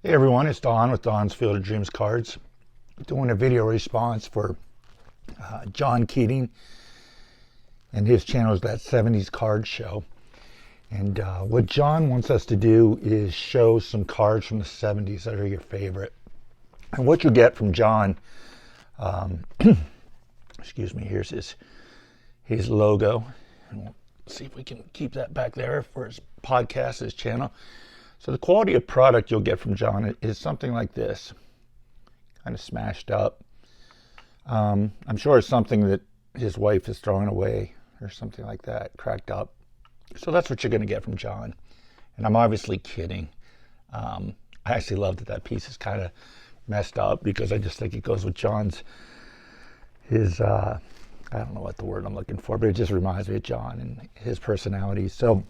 Hey everyone, it's Don with Don's Field of Dreams Cards, doing a video response for John Keating and his channel is that 70s card show. And what John wants us to do is show some cards from the 70s that are your favorite. And what you get from John, excuse me, here's his logo. And we'll see if we can keep that back there for his podcast, his channel. So the quality of product you'll get from John is something like this, kind of smashed up. I'm sure it's something that his wife is throwing away or something like that, cracked up. So that's what you're going to get from John. And I'm obviously kidding. I actually love that piece is kind of messed up because I just think it goes with his, I don't know what the word I'm looking for, but it just reminds me of John and his personality. So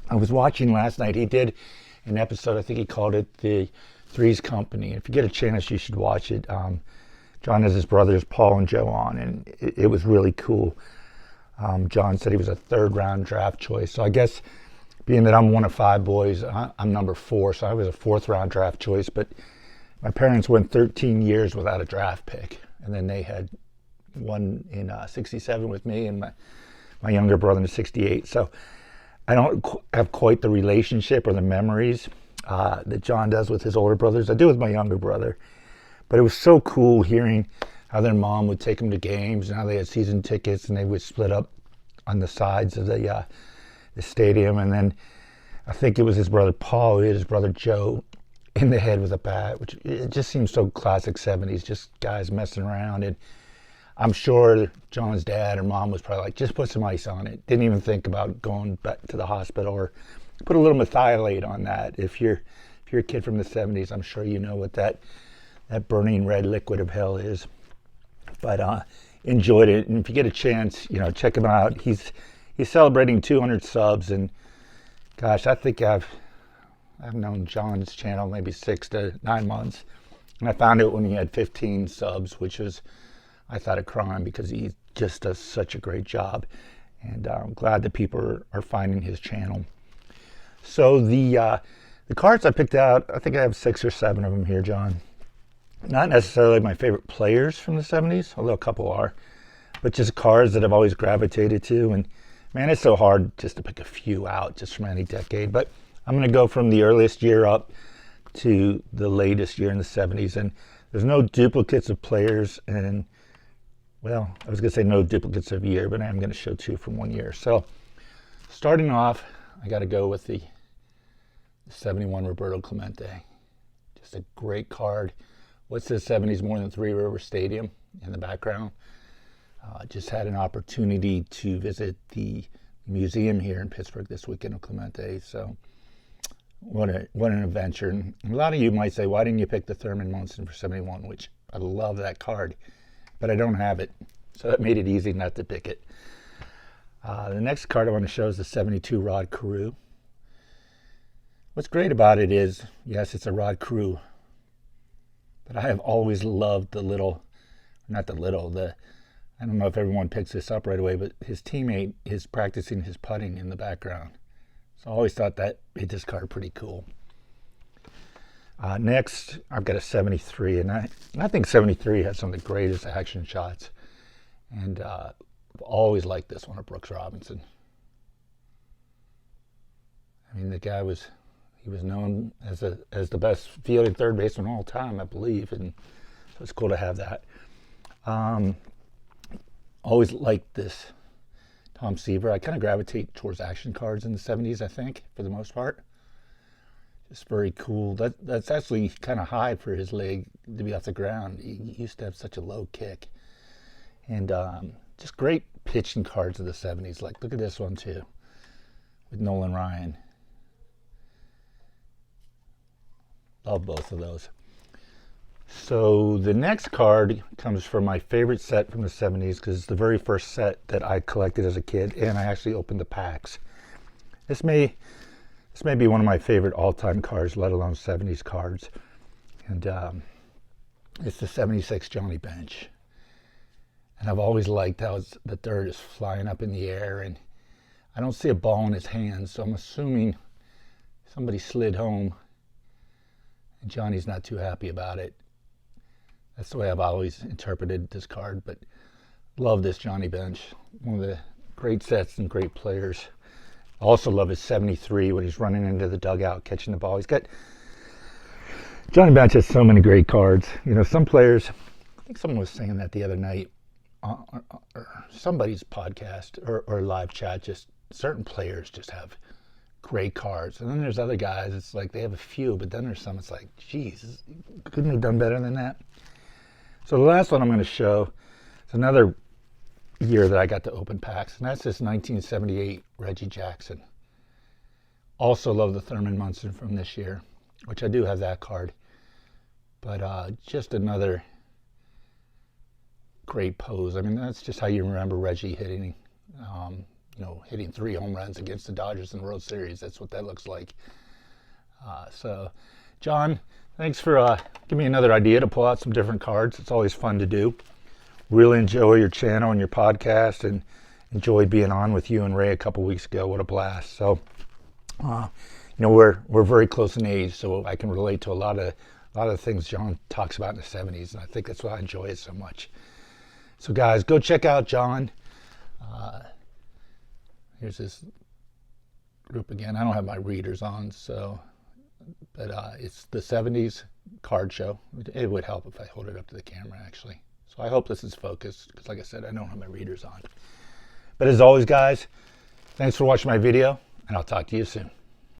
I was watching last night. He did an episode, I think he called it the Three's Company. If you get a chance, you should watch it. John has his brothers Paul and Joe on, and it was really cool. John said he was a third-round draft choice. So I guess being that I'm one of five boys, I'm number 4, so I was a fourth-round draft choice. But my parents went 13 years without a draft pick, and then they had one in 67 with me and my younger brother in 68. So I don't have quite the relationship or the memories that John does with his older brothers. I do with my younger brother. But it was so cool hearing how their mom would take them to games and how they had season tickets and they would split up on the sides of the stadium. And then I think it was his brother Paul who hit his brother Joe in the head with a bat, which it just seems so classic 70s, just guys messing around. And I'm sure John's dad or mom was probably like, just put some ice on it. Didn't even think about going back to the hospital or put a little methylate on that. If you're a kid from the 70s, I'm sure you know what that burning red liquid of hell is. But enjoyed it. And if you get a chance, check him out. He's celebrating 200 subs. And gosh, I think I've known John's channel maybe 6 to 9 months. And I found it when he had 15 subs, which was, I thought, a crime because he just does such a great job. And I'm glad that people are finding his channel. So the cards I picked out, I think I have 6 or 7 of them here, John. Not necessarily my favorite players from the 70s, although a couple are, but just cards that I've always gravitated to. And man, it's so hard just to pick a few out just from any decade. But I'm going to go from the earliest year up to the latest year in the 70s. And there's no duplicates of players. And, well, I was going to say no duplicates of year, but I am going to show 2 from one year. So starting off, I got to go with the 71 Roberto Clemente. Just a great card. What's the 70s more than Three River Stadium in the background? Just had an opportunity to visit the museum here in Pittsburgh this weekend of Clemente. So what an adventure. And a lot of you might say, why didn't you pick the Thurman Munson for 71, which I love that card, but I don't have it. So that made it easy not to pick it. The next card I want to show is the 72 Rod Carew. What's great about it is, yes, it's a Rod Carew, but I have always loved I don't know if everyone picks this up right away, but his teammate is practicing his putting in the background. So I always thought that made this card pretty cool. Next, I've got a 73, and I think 73 has some of the greatest action shots. And I've always liked this one of Brooks Robinson. I mean, the guy was known as the best fielding third baseman of all time, I believe, and so it's cool to have that. Always liked this Tom Seaver. I kind of gravitate towards action cards in the 70s, I think, for the most part. Just very cool. That's actually kind of high for his leg to be off the ground. He used to have such a low kick. And just great pitching cards of the 70s. Like, look at this one, too, with Nolan Ryan. Love both of those. So the next card comes from my favorite set from the 70s because it's the very first set that I collected as a kid, and I actually opened the packs. This may be one of my favorite all-time cards, let alone 70s cards. And it's the 76 Johnny Bench. And I've always liked how the dirt is flying up in the air, and I don't see a ball in his hands, so I'm assuming somebody slid home And Johnny's not too happy about it. That's the way I've always interpreted this card, but love this Johnny Bench. One of the great sets and great players. I also love his 73 when he's running into the dugout, catching the ball. He's got, Johnny Bench has so many great cards. You know, some players, I think someone was saying that the other night, or somebody's podcast or live chat, just certain players just have great cards. And then there's other guys, it's like they have a few, but then there's some, it's like, geez, couldn't have done better than that? So the last one I'm going to show is another year that I got to open packs, and that's this 1978 Reggie Jackson. Also love the Thurman Munson from this year, which I do have that card. But just another great pose. I mean, that's just how you remember Reggie hitting, hitting 3 home runs against the Dodgers in the World Series. That's what that looks like. So, John, thanks for giving me another idea to pull out some different cards. It's always fun to do. Really enjoy your channel and your podcast, and enjoyed being on with you and Ray a couple weeks ago. What a blast! So, we're very close in age, so I can relate to a lot of the things John talks about in the 70s, and I think that's why I enjoy it so much. So, guys, go check out John. Here's this group again. I don't have my readers on, but it's the 70s card show. It would help if I hold it up to the camera, actually. So I hope this is focused, because like I said, I don't have my readers on. But as always, guys, thanks for watching my video, and I'll talk to you soon.